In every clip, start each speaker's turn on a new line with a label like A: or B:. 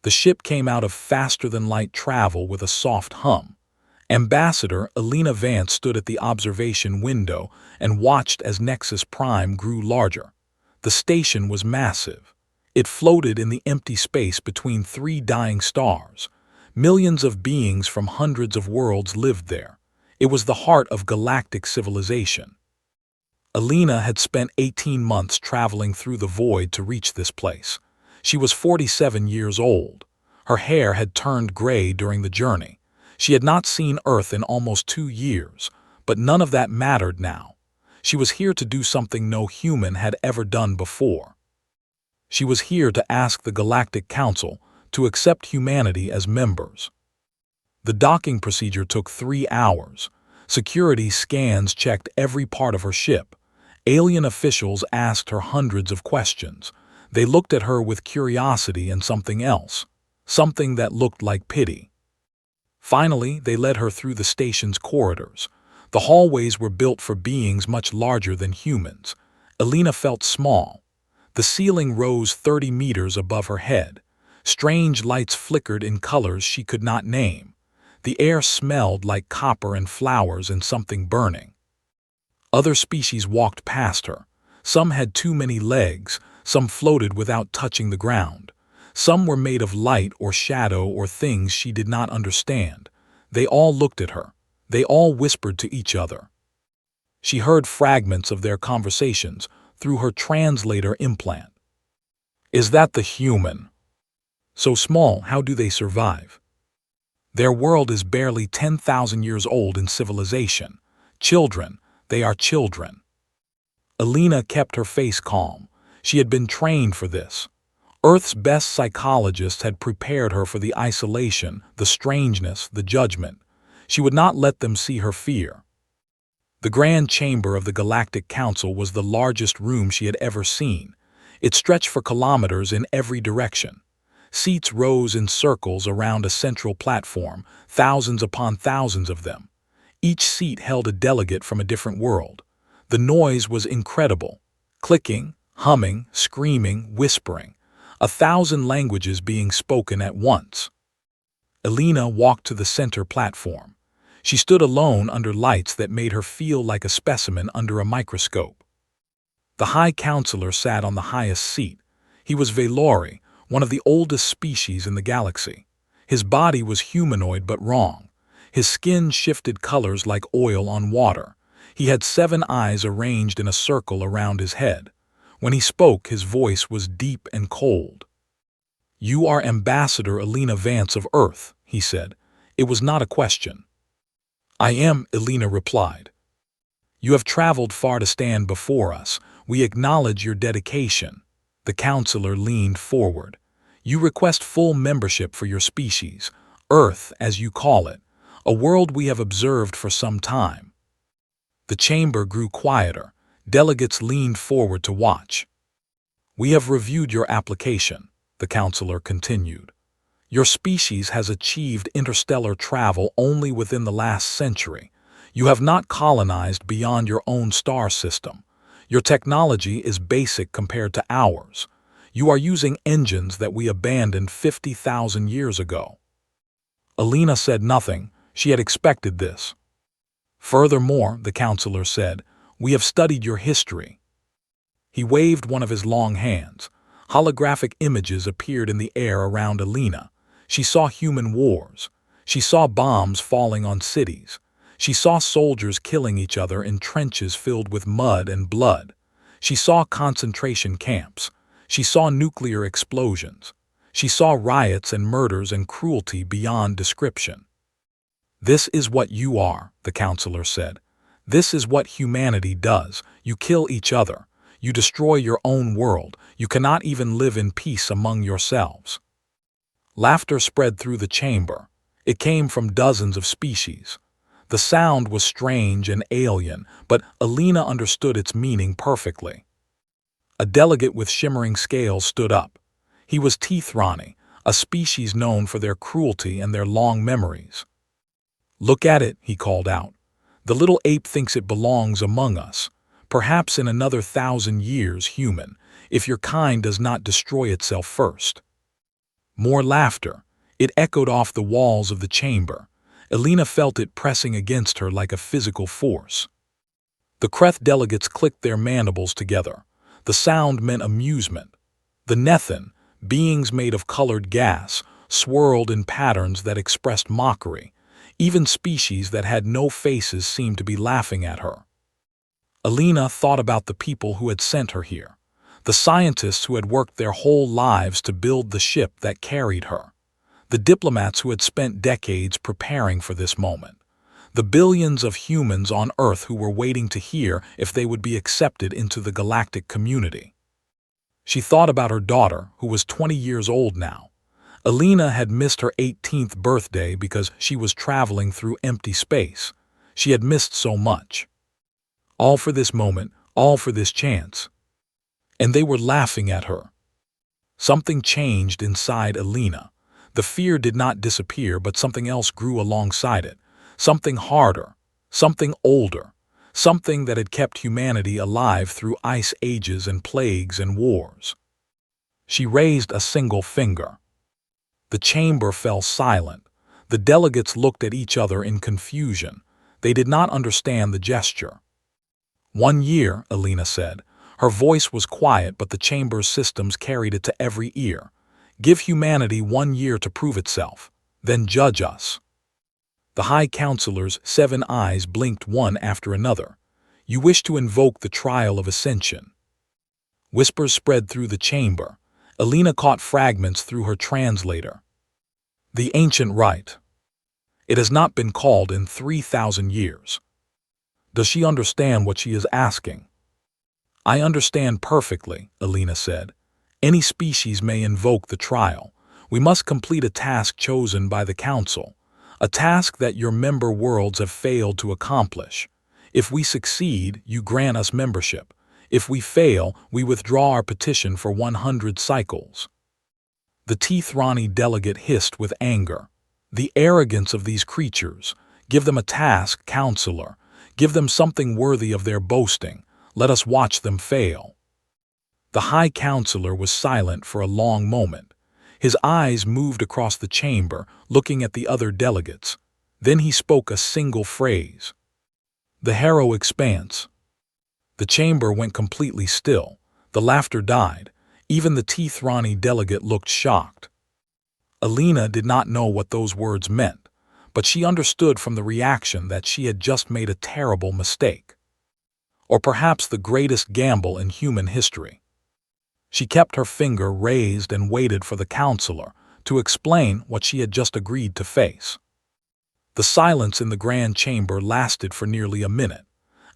A: The ship came out of faster-than-light travel with a soft hum. Ambassador Alina Vance stood at the observation window and watched as Nexus Prime grew larger. The station was massive. It floated in the empty space between three dying stars. Millions of beings from hundreds of worlds lived there. It was the heart of galactic civilization. Alina had spent 18 months traveling through the void to reach this place. She was 47 years old. Her hair had turned gray during the journey. She had not seen Earth in almost 2 years, but none of that mattered now. She was here to do something no human had ever done before. She was here to ask the Galactic Council to accept humanity as members. The docking procedure took 3 hours. Security scans checked every part of her ship. Alien officials asked her hundreds of questions. They looked at her with curiosity and something else, something that looked like pity. Finally, they led her through the station's corridors. The hallways were built for beings much larger than humans. Alina felt small. The ceiling rose 30 meters above her head. Strange lights flickered in colors she could not name. The air smelled like copper and flowers and something burning. Other species walked past her. Some had too many legs, some floated without touching the ground. Some were made of light or shadow or things she did not understand. They all looked at her. They all whispered to each other. She heard fragments of their conversations through her translator implant. Is that the human? So small, how do they survive? Their world is barely 10,000 years old in civilization. Children, they are children. Alina kept her face calm. She had been trained for this. Earth's best psychologists had prepared her for the isolation, the strangeness, the judgment. She would not let them see her fear. The grand chamber of the Galactic Council was the largest room she had ever seen. It stretched for kilometers in every direction. Seats rose in circles around a central platform, thousands upon thousands of them. Each seat held a delegate from a different world. The noise was incredible. Clicking, humming, screaming, whispering. 1,000 languages being spoken at once. Alina walked to the center platform. She stood alone under lights that made her feel like a specimen under a microscope. The High Counselor sat on the highest seat. He was Velori, one of the oldest species in the galaxy. His body was humanoid but wrong. His skin shifted colors like oil on water. He had 7 eyes arranged in a circle around his head. When he spoke, his voice was deep and cold. "You are Ambassador Alina Vance of Earth," he said. It was not a question. "I am," Alina replied. "You have traveled far to stand before us. We acknowledge your dedication." The counselor leaned forward. "You request full membership for your species, Earth as you call it, a world we have observed for some time." The chamber grew quieter. Delegates leaned forward to watch. "We have reviewed your application," the counselor continued. "Your species has achieved interstellar travel only within the last century. You have not colonized beyond your own star system. Your technology is basic compared to ours. You are using engines that we abandoned 50,000 years ago." Alina said nothing. She had expected this. "Furthermore," the counselor said, "we have studied your history." He waved one of his long hands. Holographic images appeared in the air around Alina. She saw human wars. She saw bombs falling on cities. She saw soldiers killing each other in trenches filled with mud and blood. She saw concentration camps. She saw nuclear explosions. She saw riots and murders and cruelty beyond description. "This is what you are," the counselor said. "This is what humanity does. You kill each other. You destroy your own world. You cannot even live in peace among yourselves." Laughter spread through the chamber. It came from dozens of species. The sound was strange and alien, but Alina understood its meaning perfectly. A delegate with shimmering scales stood up. He was Teethrani, a species known for their cruelty and their long memories. "Look at it," he called out. "The little ape thinks it belongs among us. Perhaps in another 1,000 years, human, if your kind does not destroy itself first." More laughter. It echoed off the walls of the chamber. Alina felt it pressing against her like a physical force. The Kreth delegates clicked their mandibles together. The sound meant amusement. The Nethin, beings made of colored gas, swirled in patterns that expressed mockery. Even species that had no faces seemed to be laughing at her. Alina thought about the people who had sent her here, the scientists who had worked their whole lives to build the ship that carried her, the diplomats who had spent decades preparing for this moment, the billions of humans on Earth who were waiting to hear if they would be accepted into the galactic community. She thought about her daughter, who was 20 years old now. Alina had missed her 18th birthday because she was traveling through empty space. She had missed so much. All for this moment, all for this chance. And they were laughing at her. Something changed inside Alina. The fear did not disappear, but something else grew alongside it. Something harder, something older, something that had kept humanity alive through ice ages and plagues and wars. She raised a single finger. The chamber fell silent. The delegates looked at each other in confusion. They did not understand the gesture. 1 year, Alina said. Her voice was quiet, but the chamber's systems carried it to every ear. Give humanity 1 year to prove itself, then judge us. The High Counselor's 7 eyes blinked one after another. You wish to invoke the trial of ascension. Whispers spread through the chamber. Alina caught fragments through her translator. The ancient rite. It has not been called in 3,000 years. Does she understand what she is asking? I understand perfectly, Alina said. Any species may invoke the trial. We must complete a task chosen by the Council, a task that your member worlds have failed to accomplish. If we succeed, you grant us membership. If we fail, we withdraw our petition for 100 cycles. The Teethrani delegate hissed with anger. The arrogance of these creatures. Give them a task, Counselor. Give them something worthy of their boasting. Let us watch them fail. The High Counselor was silent for a long moment. His eyes moved across the chamber, looking at the other delegates. Then he spoke a single phrase. The Harrow Expanse. The chamber went completely still. The laughter died. Even the Teethrani delegate looked shocked. Alina did not know what those words meant, but she understood from the reaction that she had just made a terrible mistake. Or perhaps the greatest gamble in human history. She kept her finger raised and waited for the Counselor to explain what she had just agreed to face. The silence in the grand chamber lasted for nearly a minute.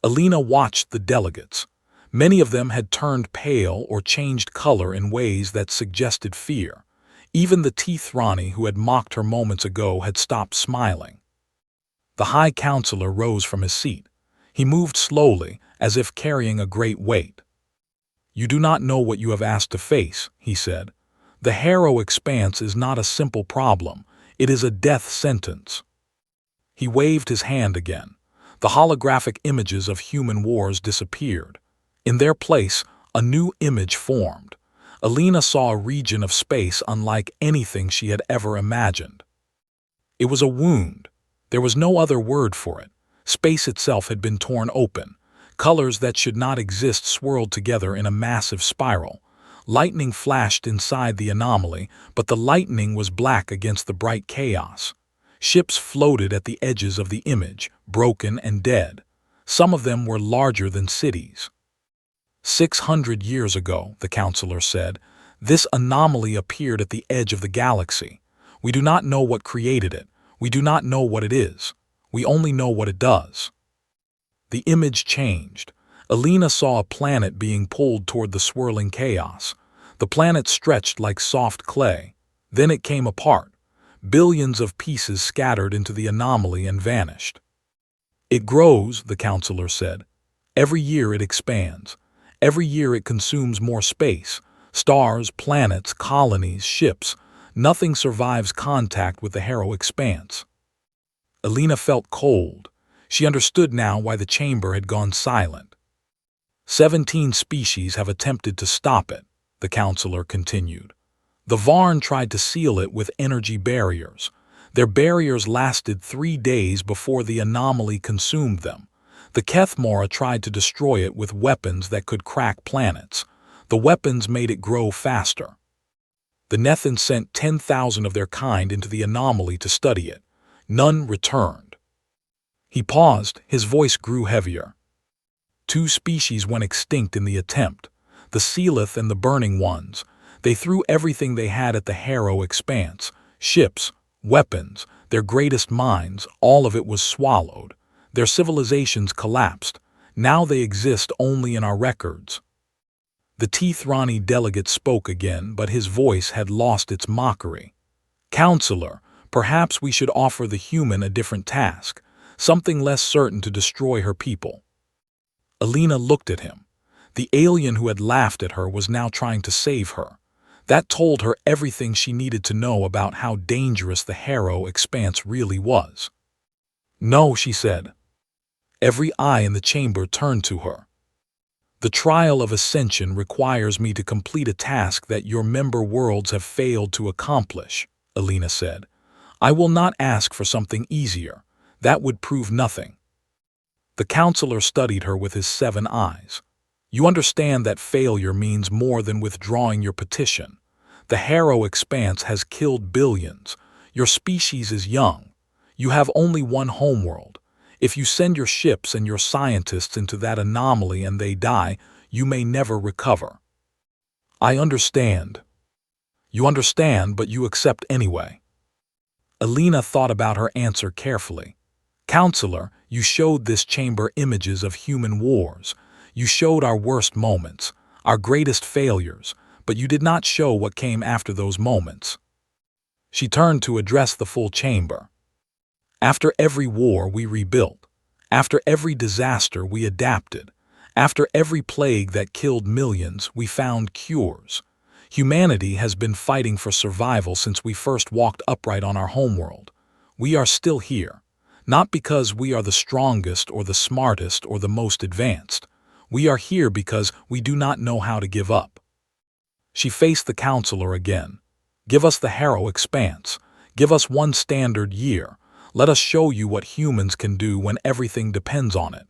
A: Alina watched the delegates. Many of them had turned pale or changed color in ways that suggested fear. Even the Teethrani who had mocked her moments ago had stopped smiling. The High Counselor rose from his seat. He moved slowly, as if carrying a great weight. You do not know what you have asked to face, he said. The Harrow Expanse is not a simple problem. It is a death sentence. He waved his hand again. The holographic images of human wars disappeared. In their place, a new image formed. Alina saw a region of space unlike anything she had ever imagined. It was a wound. There was no other word for it. Space itself had been torn open. Colors that should not exist swirled together in a massive spiral. Lightning flashed inside the anomaly, but the lightning was black against the bright chaos. Ships floated at the edges of the image, broken and dead. Some of them were larger than cities. 600 years ago, the Counselor said, this anomaly appeared at the edge of the galaxy. We do not know what created it. We do not know what it is. We only know what it does. The image changed. Alina saw a planet being pulled toward the swirling chaos. The planet stretched like soft clay. Then it came apart. Billions of pieces scattered into the anomaly and vanished. It grows, the Counselor said. Every year it expands. Every year it consumes more space. Stars, planets, colonies, ships. Nothing survives contact with the Harrow Expanse. Alina felt cold. She understood now why the chamber had gone silent. 17 species have attempted to stop it, the Counselor continued. The Varn tried to seal it with energy barriers. Their barriers lasted 3 days before the anomaly consumed them. The Kethmora tried to destroy it with weapons that could crack planets. The weapons made it grow faster. The Nethans sent 10,000 of their kind into the anomaly to study it. None returned. He paused, his voice grew heavier. 2 species went extinct in the attempt, the Sealith and the Burning Ones. They threw everything they had at the Harrow expanse, ships, weapons, their greatest minds, all of it was swallowed. Their civilizations collapsed. Now they exist only in our records. The Teethrani delegate spoke again, but his voice had lost its mockery. Counselor, perhaps we should offer the human a different task, something less certain to destroy her people. Alina looked at him. The alien who had laughed at her was now trying to save her. That told her everything she needed to know about how dangerous the Harrow expanse really was. No, she said. Every eye in the chamber turned to her. The trial of ascension requires me to complete a task that your member worlds have failed to accomplish, Alina said. I will not ask for something easier. That would prove nothing. The counselor studied her with his 7 eyes. You understand that failure means more than withdrawing your petition. The Harrow expanse has killed billions. Your species is young. You have only one homeworld. If you send your ships and your scientists into that anomaly and they die, you may never recover. I understand. You understand, but you accept anyway. Alina thought about her answer carefully. Counselor, you showed this chamber images of human wars. You showed our worst moments, our greatest failures, but you did not show what came after those moments. She turned to address the full chamber. After every war, we rebuilt. After every disaster, we adapted. After every plague that killed millions, we found cures. Humanity has been fighting for survival since we first walked upright on our homeworld. We are still here, not because we are the strongest or the smartest or the most advanced. We are here because we do not know how to give up. She faced the counselor again. Give us the Harrow expanse. Give us 1 standard year. Let us show you what humans can do when everything depends on it.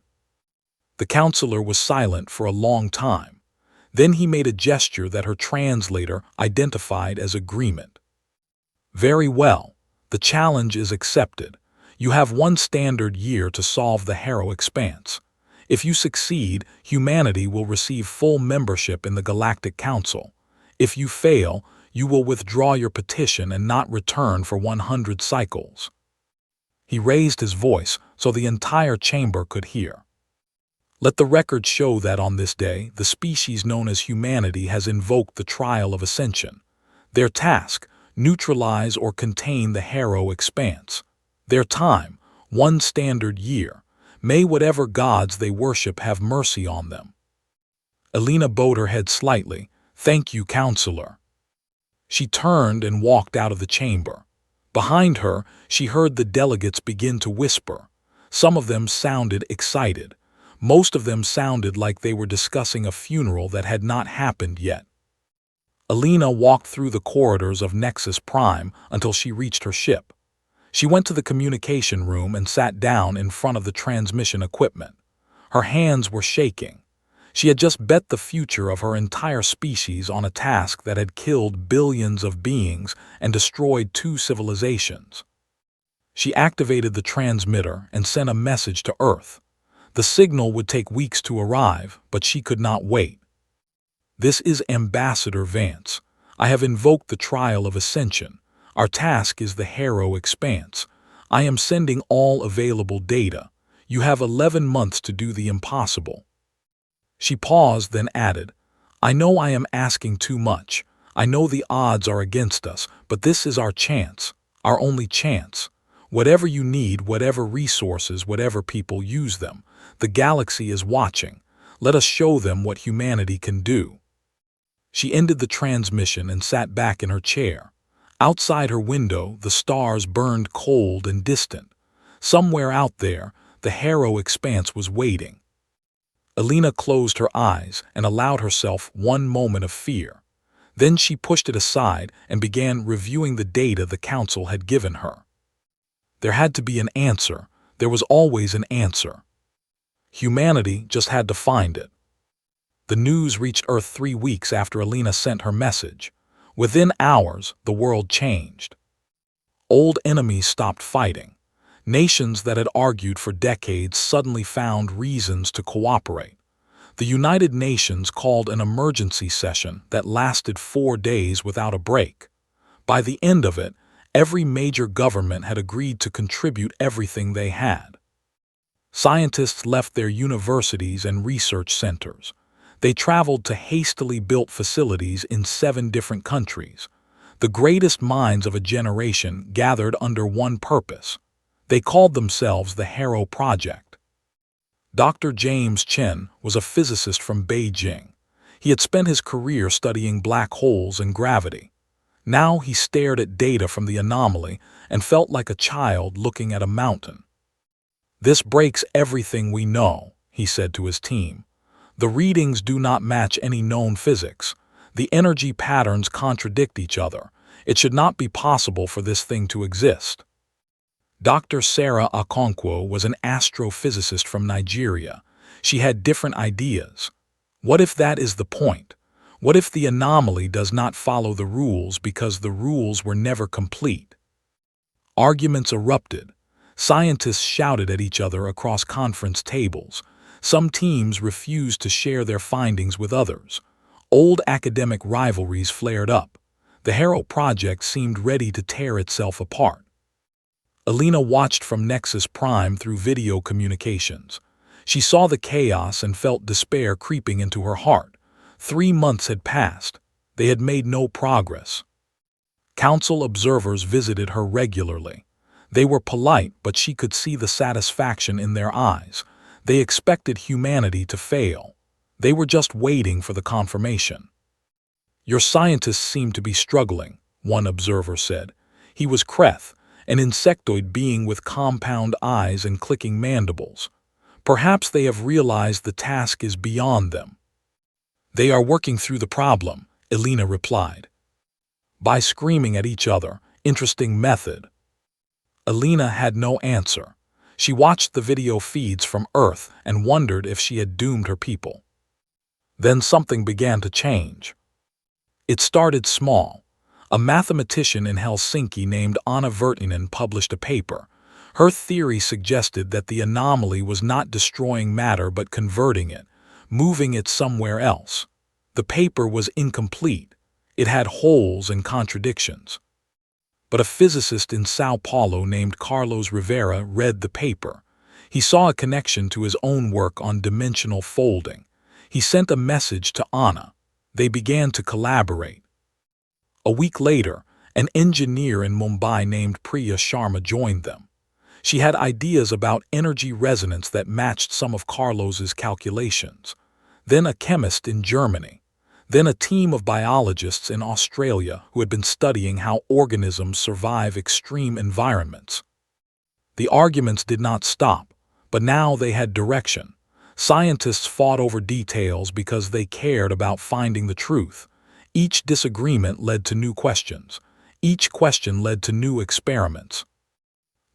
A: The counselor was silent for a long time. Then he made a gesture that her translator identified as agreement. Very well. The challenge is accepted. You have 1 standard year to solve the Harrow expanse. If you succeed, humanity will receive full membership in the Galactic Council. If you fail, you will withdraw your petition and not return for 100 cycles. He raised his voice so the entire chamber could hear. Let the record show that on this day, the species known as humanity has invoked the trial of ascension. Their task, neutralize or contain the Harrow expanse. Their time, 1 standard year. May whatever gods they worship have mercy on them. Alina bowed her head slightly. Thank you, counselor. She turned and walked out of the chamber. Behind her, she heard the delegates begin to whisper. Some of them sounded excited. Most of them sounded like they were discussing a funeral that had not happened yet. Alina walked through the corridors of Nexus Prime until she reached her ship. She went to the communication room and sat down in front of the transmission equipment. Her hands were shaking. She had just bet the future of her entire species on a task that had killed billions of beings and destroyed 2 civilizations. She activated the transmitter and sent a message to Earth. The signal would take weeks to arrive, but she could not wait. This is Ambassador Vance. I have invoked the trial of ascension. Our task is the Harrow expanse. I am sending all available data. You have 11 months to do the impossible. She paused, then added, I know I am asking too much. I know the odds are against us, but this is our chance, our only chance. Whatever you need, whatever resources, whatever people, use them. The galaxy is watching. Let us show them what humanity can do. She ended the transmission and sat back in her chair. Outside her window, the stars burned cold and distant. Somewhere out there, the Harrow expanse was waiting. Alina closed her eyes and allowed herself 1 moment of fear. Then she pushed it aside and began reviewing the data the council had given her. There had to be an answer. There was always an answer. Humanity just had to find it. The news reached Earth 3 weeks after Alina sent her message. Within hours, the world changed. Old enemies stopped fighting. Nations that had argued for decades suddenly found reasons to cooperate. The United Nations called an emergency session that lasted 4 days without a break. By the end of it, every major government had agreed to contribute everything they had. Scientists left their universities and research centers. They traveled to hastily built facilities in 7 different countries. The greatest minds of a generation gathered under one purpose. They called themselves the HARO Project. Dr. James Chen was a physicist from Beijing. He had spent his career studying black holes and gravity. Now he stared at data from the anomaly and felt like a child looking at a mountain. "This breaks everything we know," he said to his team. "The readings do not match any known physics. The energy patterns contradict each other. It should not be possible for this thing to exist." Dr. Sarah Okonkwo was an astrophysicist from Nigeria. She had different ideas. What if that is the point? What if the anomaly does not follow the rules because the rules were never complete? Arguments erupted. Scientists shouted at each other across conference tables. Some teams refused to share their findings with others. Old academic rivalries flared up. The HARO Project seemed ready to tear itself apart. Alina watched from Nexus Prime through video communications. She saw the chaos and felt despair creeping into her heart. 3 months had passed. They had made no progress. Council observers visited her regularly. They were polite, but she could see the satisfaction in their eyes. They expected humanity to fail. They were just waiting for the confirmation. "Your scientists seem to be struggling," one observer said. He was Kreth, an insectoid being with compound eyes and clicking mandibles. "Perhaps they have realized the task is beyond them." "They are working through the problem," Alina replied. "By screaming at each other. Interesting method." Alina had no answer. She watched the video feeds from Earth and wondered if she had doomed her people. Then something began to change. It started small. A mathematician in Helsinki named Anna Virtanen published a paper. Her theory suggested that the anomaly was not destroying matter but converting it, moving it somewhere else. The paper was incomplete. It had holes and contradictions. But a physicist in Sao Paulo named Carlos Rivera read the paper. He saw a connection to his own work on dimensional folding. He sent a message to Anna. They began to collaborate. A week later, an engineer in Mumbai named Priya Sharma joined them. She had ideas about energy resonance that matched some of Carlos's calculations. Then a chemist in Germany. Then a team of biologists in Australia who had been studying how organisms survive extreme environments. The arguments did not stop, but now they had direction. Scientists fought over details because they cared about finding the truth. Each disagreement led to new questions. Each question led to new experiments.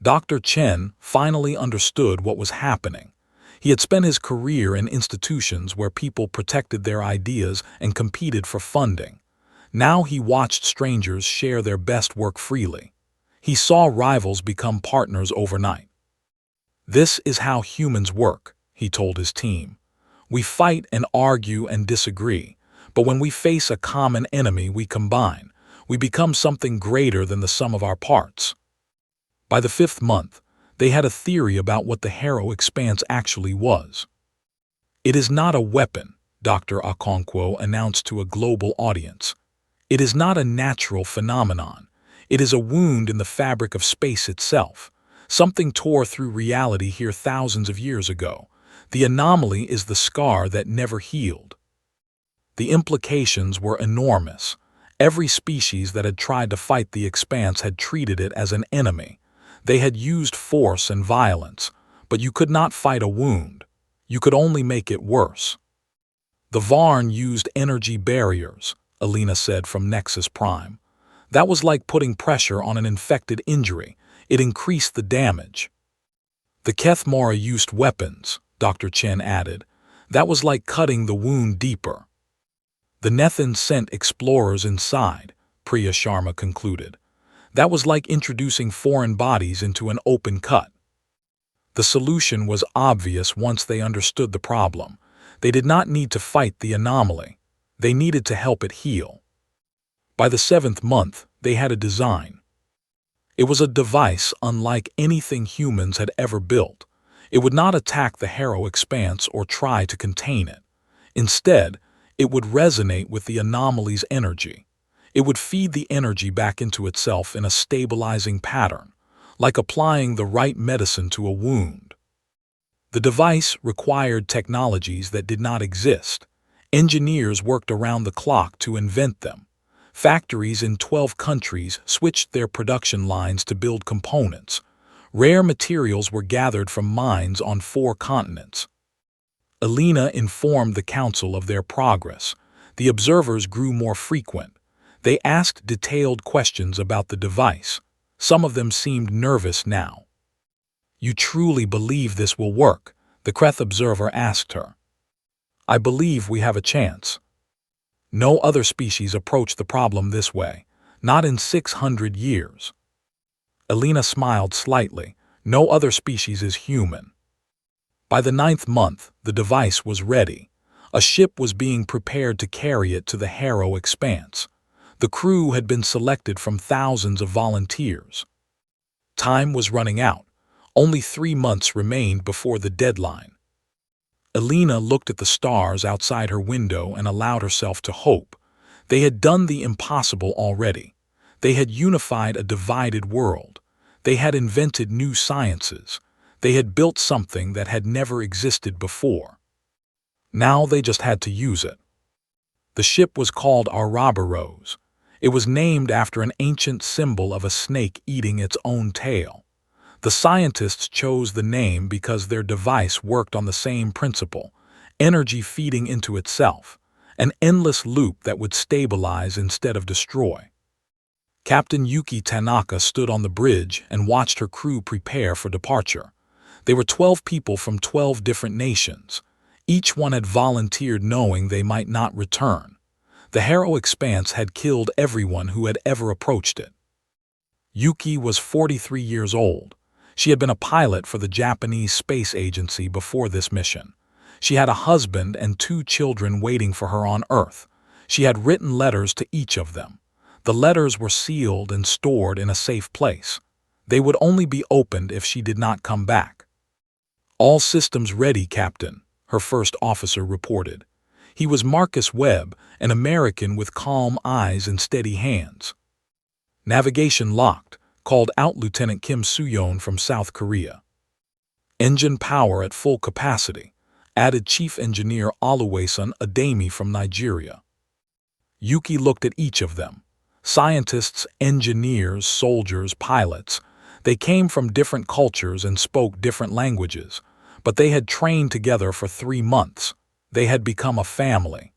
A: Dr. Chen finally understood what was happening. He had spent his career in institutions where people protected their ideas and competed for funding. Now he watched strangers share their best work freely. He saw rivals become partners overnight. "This is how humans work," he told his team. "We fight and argue and disagree, but when we face a common enemy, we combine. We become something greater than the sum of our parts." By the 5th month, they had a theory about what the HARO expanse actually was. "It is not a weapon," Dr. Okonkwo announced to a global audience. "It is not a natural phenomenon. It is a wound in the fabric of space itself. Something tore through reality here thousands of years ago. The anomaly is the scar that never healed." The implications were enormous. Every species that had tried to fight the expanse had treated it as an enemy. They had used force and violence, but you could not fight a wound. You could only make it worse. The Varn used energy barriers, Alina said from Nexus Prime. "That was like putting pressure on an infected injury. It increased the damage." "The Kethmora used weapons," Dr. Chen added. "That was like cutting the wound deeper." "The Nethin sent explorers inside," Priya Sharma concluded. "That was like introducing foreign bodies into an open cut." The solution was obvious once they understood the problem. They did not need to fight the anomaly. They needed to help it heal. By the 7th month, they had a design. It was a device unlike anything humans had ever built. It would not attack the Harrow expanse or try to contain it. Instead, it would resonate with the anomaly's energy. It would feed the energy back into itself in a stabilizing pattern, like applying the right medicine to a wound. The device required technologies that did not exist. Engineers worked around the clock to invent them. Factories in 12 countries switched their production lines to build components. Rare materials were gathered from mines on 4 continents. Alina informed the council of their progress. The observers grew more frequent. They asked detailed questions about the device. Some of them seemed nervous now. "You truly believe this will work?" the Kreth observer asked her. "I believe we have a chance. No other species approached the problem this way, not in 600 years. Alina smiled slightly. No other species is human. By the 9th month, the device was ready. A ship was being prepared to carry it to the Harrow expanse. The crew had been selected from thousands of volunteers. Time was running out. Only 3 months remained before the deadline. Alina looked at the stars outside her window and allowed herself to hope. They had done the impossible already. They had unified a divided world. They had invented new sciences. They had built something that had never existed before. Now they just had to use it. The ship was called Ouroboros. It was named after an ancient symbol of a snake eating its own tail. The scientists chose the name because their device worked on the same principle, energy feeding into itself, an endless loop that would stabilize instead of destroy. Captain Yuki Tanaka stood on the bridge and watched her crew prepare for departure. They were 12 people from 12 different nations. Each one had volunteered knowing they might not return. The Harrow expanse had killed everyone who had ever approached it. Yuki was 43 years old. She had been a pilot for the Japanese Space Agency before this mission. She had a husband and 2 children waiting for her on Earth. She had written letters to each of them. The letters were sealed and stored in a safe place. They would only be opened if she did not come back. "All systems ready, Captain," her first officer reported. He was Marcus Webb, an American with calm eyes and steady hands. "Navigation locked," called out Lieutenant Kim Suyeon from South Korea. "Engine power at full capacity," added Chief Engineer Oluwaseun Ademi from Nigeria. Yuki looked at each of them. Scientists, engineers, soldiers, pilots. They came from different cultures and spoke different languages, but they had trained together for 3 months. They had become a family.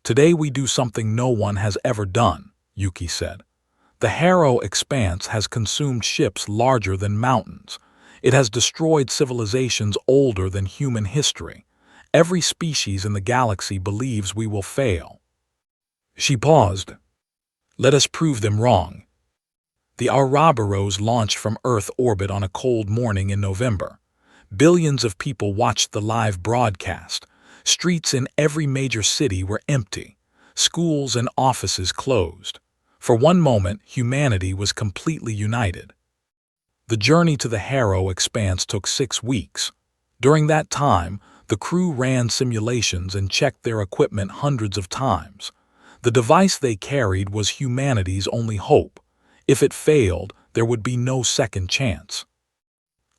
A: "Today we do something no one has ever done," Yuki said. "The Harrow expanse has consumed ships larger than mountains. It has destroyed civilizations older than human history. Every species in the galaxy believes we will fail." She paused. "Let us prove them wrong." The Ouroboros launched from Earth orbit on a cold morning in November. Billions of people watched the live broadcast. Streets in every major city were empty. Schools and offices closed. For one moment, humanity was completely united. The journey to the Harrow expanse took 6 weeks. During that time, the crew ran simulations and checked their equipment hundreds of times. The device they carried was humanity's only hope. If it failed, there would be no second chance.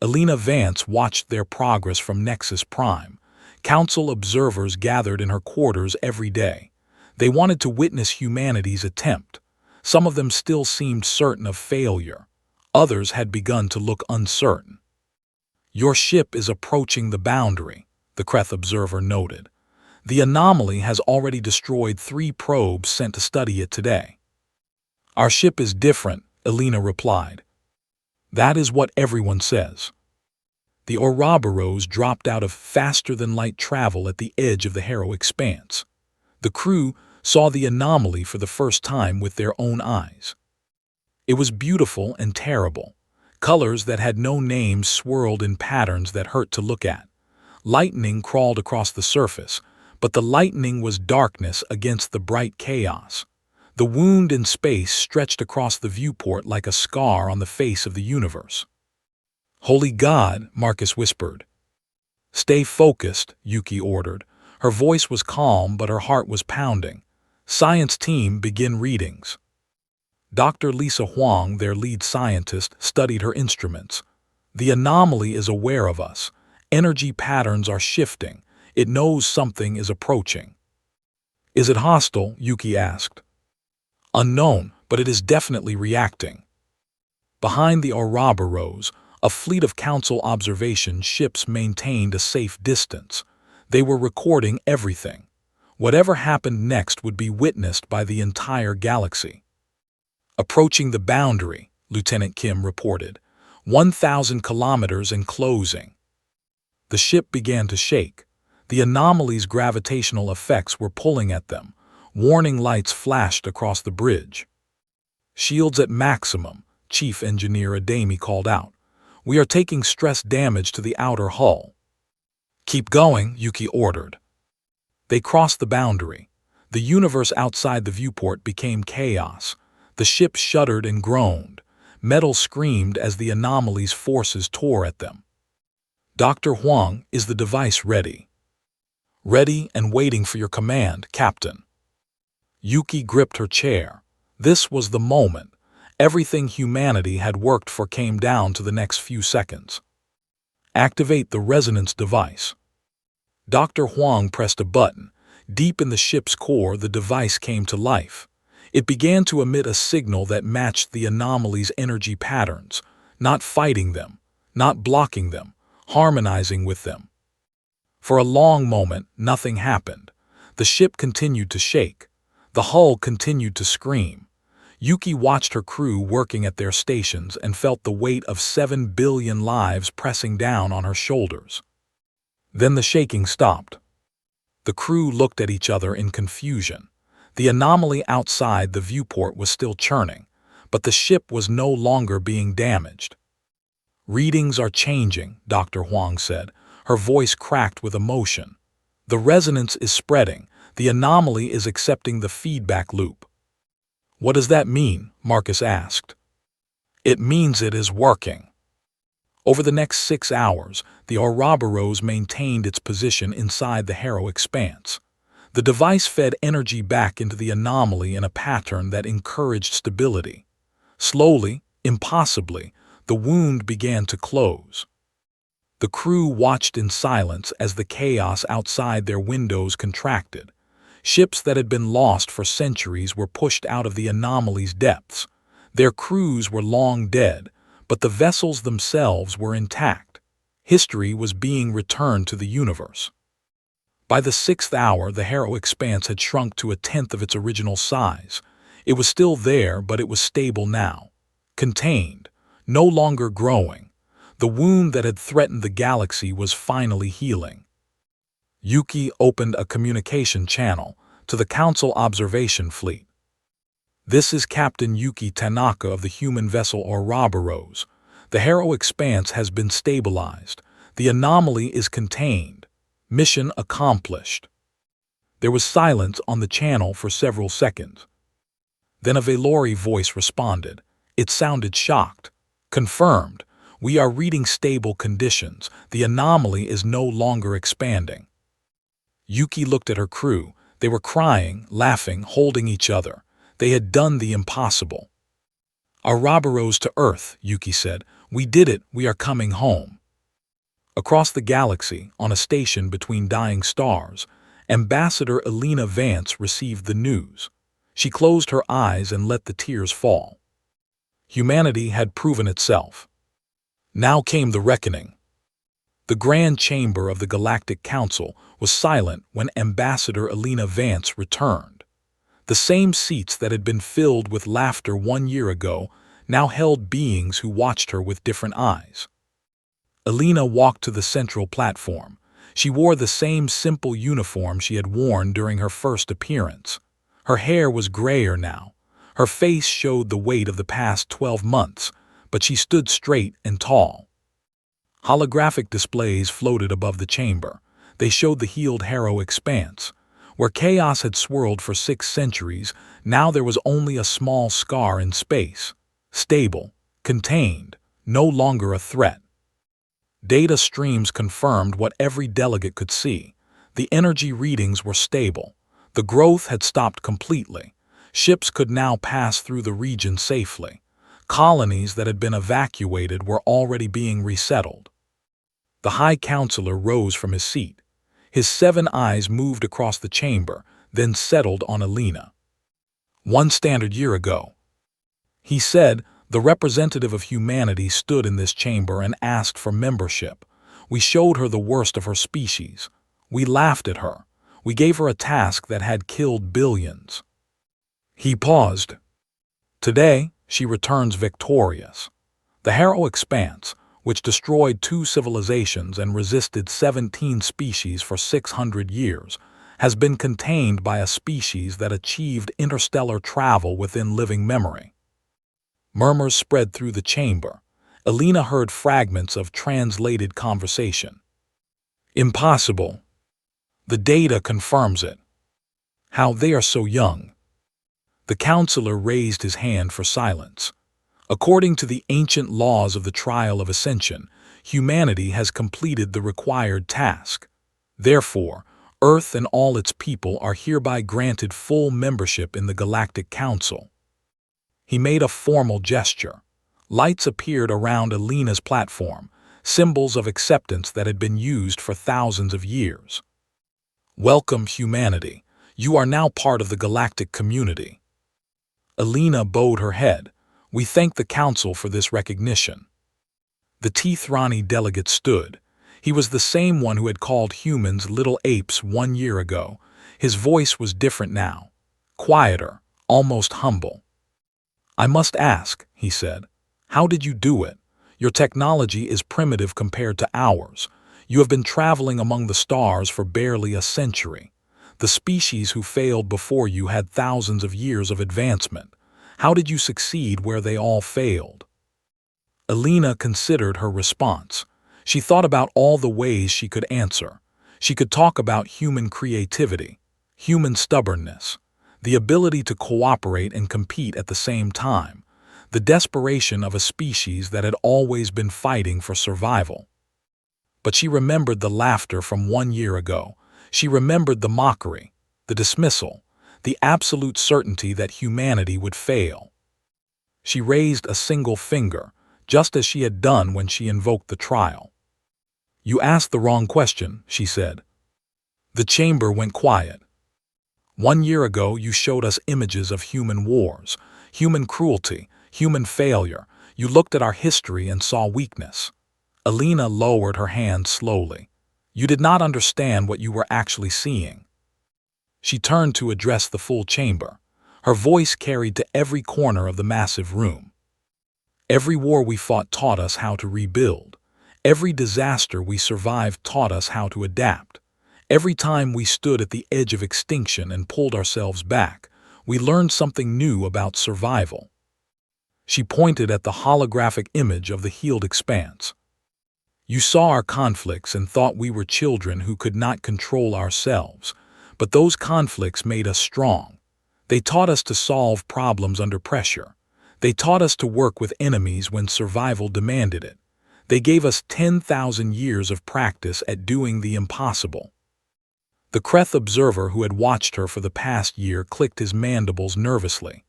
A: Alina Vance watched their progress from Nexus Prime. Council observers gathered in her quarters every day. They wanted to witness humanity's attempt. Some of them still seemed certain of failure. Others had begun to look uncertain. "Your ship is approaching the boundary," the Kreth observer noted. The anomaly has already destroyed 3 probes sent to study it today. Our ship is different, Elena replied. That is what everyone says. The Ouroboros dropped out of faster-than-light travel at the edge of the Harrow Expanse. The crew saw the anomaly for the first time with their own eyes. It was beautiful and terrible. Colors that had no names swirled in patterns that hurt to look at. Lightning crawled across the surface, but the lightning was darkness against the bright chaos. The wound in space stretched across the viewport like a scar on the face of the universe. Holy God, Marcus whispered. Stay focused, Yuki ordered. Her voice was calm, but her heart was pounding. Science team, begin readings. Dr. Lisa Huang, their lead scientist, studied her instruments. The anomaly is aware of us. Energy patterns are shifting. It knows something is approaching. Is it hostile? Yuki asked. Unknown, but it is definitely reacting. Behind the Ouroboros, a fleet of Council observation ships maintained a safe distance. They were recording everything. Whatever happened next would be witnessed by the entire galaxy. Approaching the boundary, Lieutenant Kim reported. 1,000 kilometers and closing. The ship began to shake. The anomaly's gravitational effects were pulling at them. Warning lights flashed across the bridge. Shields at maximum, Chief Engineer Adami called out. We are taking stress damage to the outer hull. Keep going, Yuki ordered. They crossed the boundary. The universe outside the viewport became chaos. The ship shuddered and groaned. Metal screamed as the anomaly's forces tore at them. Dr. Huang, is the device ready? Ready and waiting for your command, Captain. Yuki gripped her chair. This was the moment. Everything humanity had worked for came down to the next few seconds. Activate the resonance device. Dr. Huang pressed a button. Deep in the ship's core, the device came to life. It began to emit a signal that matched the anomaly's energy patterns, not fighting them, not blocking them, harmonizing with them. For a long moment, nothing happened. The ship continued to shake. The hull continued to scream. Yuki watched her crew working at their stations and felt the weight of 7 billion lives pressing down on her shoulders. Then the shaking stopped. The crew looked at each other in confusion. The anomaly outside the viewport was still churning, but the ship was no longer being damaged. Readings are changing, Dr. Huang said. Her voice cracked with emotion. The resonance is spreading. The anomaly is accepting the feedback loop. What does that mean? Marcus asked. It means it is working. Over the next 6 hours, the Ouroboros maintained its position inside the Harrow Expanse. The device fed energy back into the anomaly in a pattern that encouraged stability. Slowly, impossibly, the wound began to close. The crew watched in silence as the chaos outside their windows contracted. Ships that had been lost for centuries were pushed out of the anomaly's depths. Their crews were long dead, but the vessels themselves were intact. History was being returned to the universe. By the 6th hour, the Harrow Expanse had shrunk to 1/10 of its original size. It was still there, but it was stable now. Contained, no longer growing. The wound that had threatened the galaxy was finally healing. Yuki opened a communication channel to the Council observation fleet. This is Captain Yuki Tanaka of the human vessel Ouroboros. The Harrow Expanse has been stabilized. The anomaly is contained. Mission accomplished. There was silence on the channel for several seconds. Then a Velori voice responded. It sounded shocked. Confirmed. We are reading stable conditions. The anomaly is no longer expanding. Yuki looked at her crew. They were crying, laughing, holding each other. They had done the impossible. Ouroboros to Earth, Yuki said. We did it. We are coming home. Across the galaxy, on a station between dying stars, Ambassador Elena Vance received the news. She closed her eyes and let the tears fall. Humanity had proven itself. Now came the reckoning. The Grand Chamber of the Galactic Council was silent when Ambassador Alina Vance returned. The same seats that had been filled with laughter 1 year ago now held beings who watched her with different eyes. Alina walked to the central platform. She wore the same simple uniform she had worn during her first appearance. Her hair was grayer now. Her face showed the weight of the past 12 months, but she stood straight and tall. Holographic displays floated above the chamber. They showed the healed Harrow expanse. Where chaos had swirled for 6 centuries, now there was only a small scar in space. Stable, contained, no longer a threat. Data streams confirmed what every delegate could see. The energy readings were stable. The growth had stopped completely. Ships could now pass through the region safely. Colonies that had been evacuated were already being resettled. The High Counselor rose from his seat. His 7 eyes moved across the chamber, then settled on Alina. 1 standard year ago, he said, the representative of humanity stood in this chamber and asked for membership. We showed her the worst of her species. We laughed at her. We gave her a task that had killed billions. He paused. Today, she returns victorious. The Harrow Expanse, which destroyed 2 civilizations and resisted 17 species for 600 years, has been contained by a species that achieved interstellar travel within living memory. Murmurs spread through the chamber. Alina heard fragments of translated conversation. Impossible. The data confirms it. How they are so young. The counselor raised his hand for silence. According to the ancient laws of the Trial of Ascension, humanity has completed the required task. Therefore, Earth and all its people are hereby granted full membership in the Galactic Council. He made a formal gesture. Lights appeared around Alina's platform, symbols of acceptance that had been used for thousands of years. Welcome, humanity. You are now part of the galactic community. Alina bowed her head. We thank the Council for this recognition. The Teethrani delegate stood. He was the same one who had called humans little apes 1 year ago. His voice was different now. Quieter, almost humble. I must ask, he said, how did you do it? Your technology is primitive compared to ours. You have been traveling among the stars for barely a century. The species who failed before you had thousands of years of advancement. How did you succeed where they all failed? Alina considered her response. She thought about all the ways she could answer. She could talk about human creativity, human stubbornness, the ability to cooperate and compete at the same time, the desperation of a species that had always been fighting for survival. But she remembered the laughter from 1 year ago. She remembered the mockery, the dismissal, the absolute certainty that humanity would fail. She raised a single finger, just as she had done when she invoked the trial. You asked the wrong question, she said. The chamber went quiet. 1 year ago, you showed us images of human wars, human cruelty, human failure. You looked at our history and saw weakness. Alina lowered her hand slowly. You did not understand what you were actually seeing. She turned to address the full chamber. Her voice carried to every corner of the massive room. Every war we fought taught us how to rebuild. Every disaster we survived taught us how to adapt. Every time we stood at the edge of extinction and pulled ourselves back, we learned something new about survival. She pointed at the holographic image of the healed expanse. You saw our conflicts and thought we were children who could not control ourselves, but those conflicts made us strong. They taught us to solve problems under pressure. They taught us to work with enemies when survival demanded it. They gave us 10,000 years of practice at doing the impossible. The Kreth observer who had watched her for the past year clicked his mandibles nervously.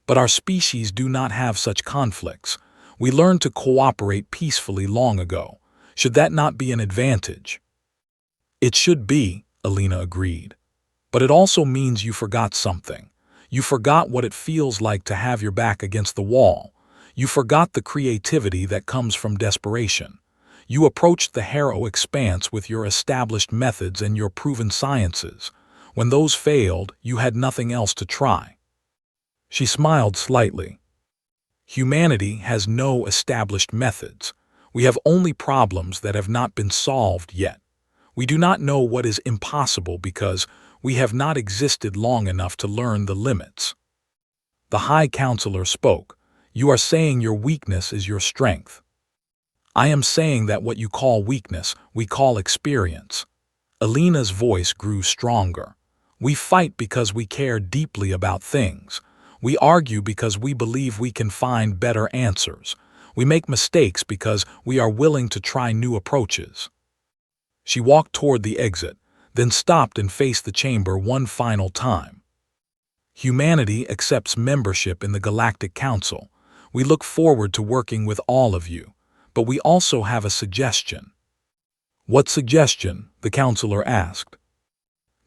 A: But our species do not have such conflicts. We learned to cooperate peacefully long ago. Should that not be an advantage? It should be, Alina agreed. But it also means you forgot something. You forgot what it feels like to have your back against the wall. You forgot the creativity that comes from desperation. You approached the Harrow expanse with your established methods and your proven sciences. When those failed, you had nothing else to try. She smiled slightly. Humanity has no established methods. We have only problems that have not been solved yet. We do not know what is impossible because we have not existed long enough to learn the limits. The High Counselor spoke. You are saying your weakness is your strength. I am saying that what you call weakness, we call experience. Alina's voice grew stronger. We fight because we care deeply about things. We argue because we believe we can find better answers. We make mistakes because we are willing to try new approaches. She walked toward the exit, then stopped and faced the chamber one final time. Humanity accepts membership in the Galactic Council. We look forward to working with all of you, but we also have a suggestion. What suggestion? The counselor asked.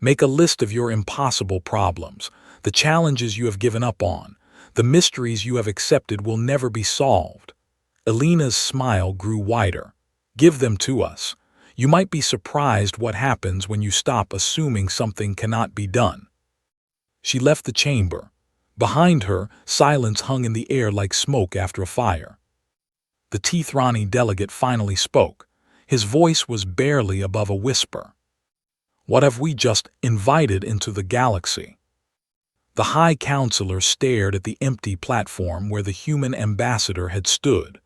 A: Make a list of your impossible problems, the challenges you have given up on, the mysteries you have accepted will never be solved. Alina's smile grew wider. Give them to us. You might be surprised what happens when you stop assuming something cannot be done. She left the chamber. Behind her, silence hung in the air like smoke after a fire. The Teethrani delegate finally spoke. His voice was barely above a whisper. What have we just invited into the galaxy? The High Counselor stared at the empty platform where the human ambassador had stood.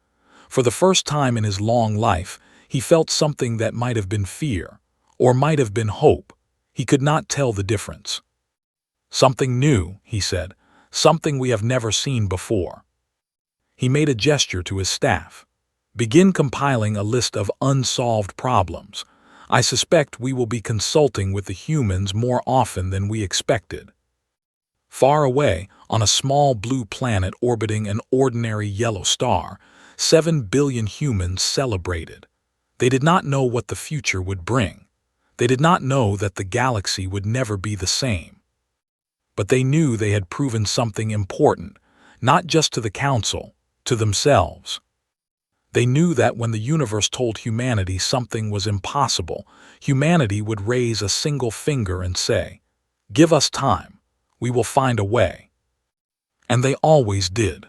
A: For the first time in his long life, he felt something that might have been fear, or might have been hope. He could not tell the difference. Something new, he said, something we have never seen before. He made a gesture to his staff. Begin compiling a list of unsolved problems. I suspect we will be consulting with the humans more often than we expected. Far away, on a small blue planet orbiting an ordinary yellow star, 7 billion humans celebrated. They did not know what the future would bring. They did not know that the galaxy would never be the same. But they knew they had proven something important, not just to the Council, to themselves. They knew that when the universe told humanity something was impossible, humanity would raise a single finger and say, "Give us time. We will find a way." And they always did.